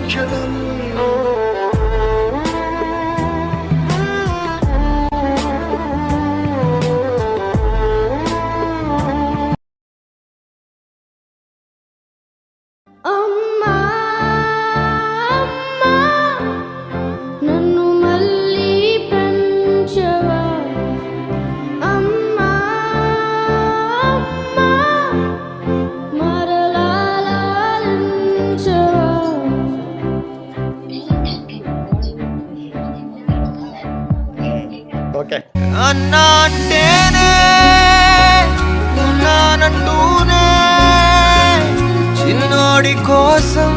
క్షణం అన్నా అంటేనే ఉన్నానంటూనే చిన్నోడి కోసం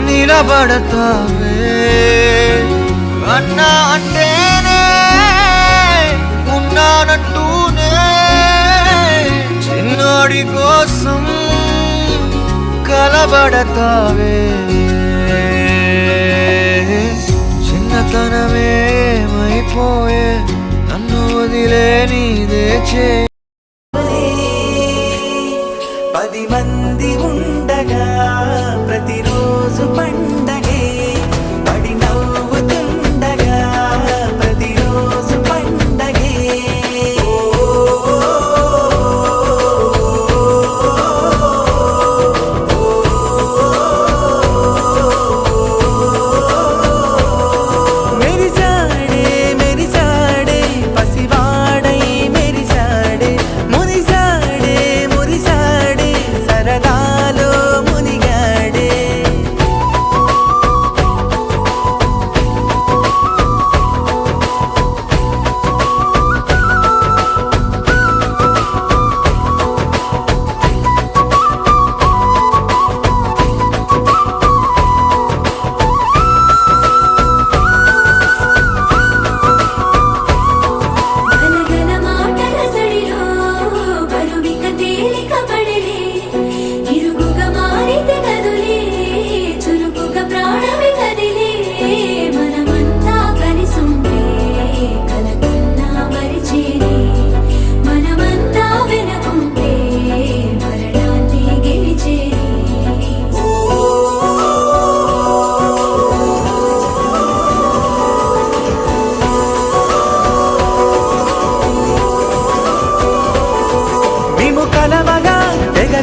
నిలబడతావే అన్నా అంటేనే ఉన్నానంటూనే చిన్నోడి కోసం కలబడతావే చిన్నతనమేమైపోయే నన్ను వదిలే నీదే చే 10 మంది ఉండగా ప్రతిరోజు పండగే పడి నవ్వుతుండగా ప్రతిరోజు పండగే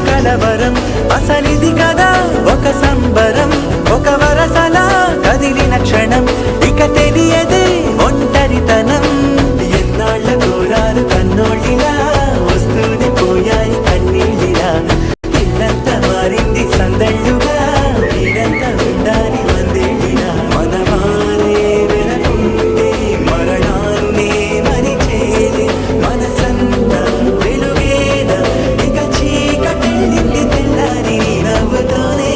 కలవరం అసలిది కదా ఒక సంబరం ఒక వరసలా కదిలిన క్షణం ఇక తెలియదే ఒంటరితనం ఎన్నాళ్ళ కోరారు కన్నోళ్ళిలా వస్తూనే పోయాయి కన్నీళ్ళిలా ఇల్లంతా మారింది సందళ్ళుగా మీరంతా ఉండాలి వందేళ్ళిలా మనవారే వెనకుంటే మరణాన్ని మరిచేది మనసంతా వెలుగేనా ఇక చీకటెళ్ళింది తెల్లారి నవ్వుతోనే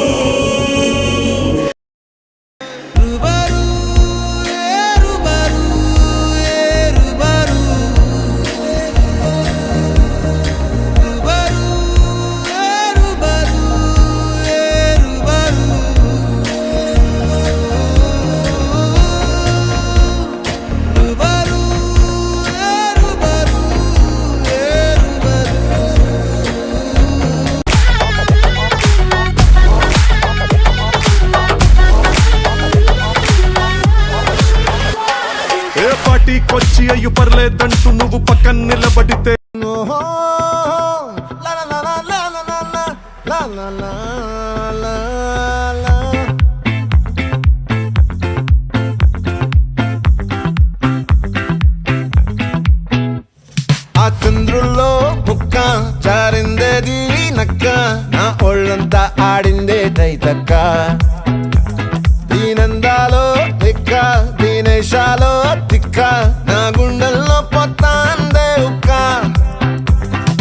పార్టీకొచ్చి అయ్యు పర్లేదంటూ నువ్వు పక్కన నిలబడితే ఆ చంద్రుల్లో బుక్క జారిందేది నక్క నా ఒళ్ళంతా ఆడిందే తైతక్క దీనందాలో దిక్క దీనేశాలో తిక్క నా గుండెల్లో పొత్తాందే ఉక్క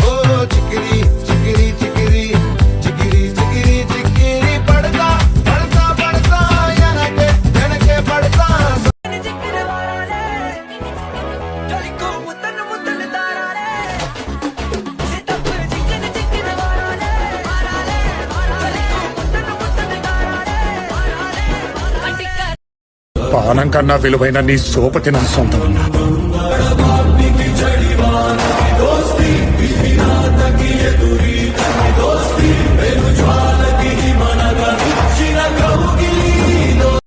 ఓ చికిరి చికిరి చికిరి చికిరి చికిరి చికిరి పడతా పడతా పడతా ఎనకే ఎనకే పడతా పానం కన్నా విలువైన నీ సోపతి నా సొంతం.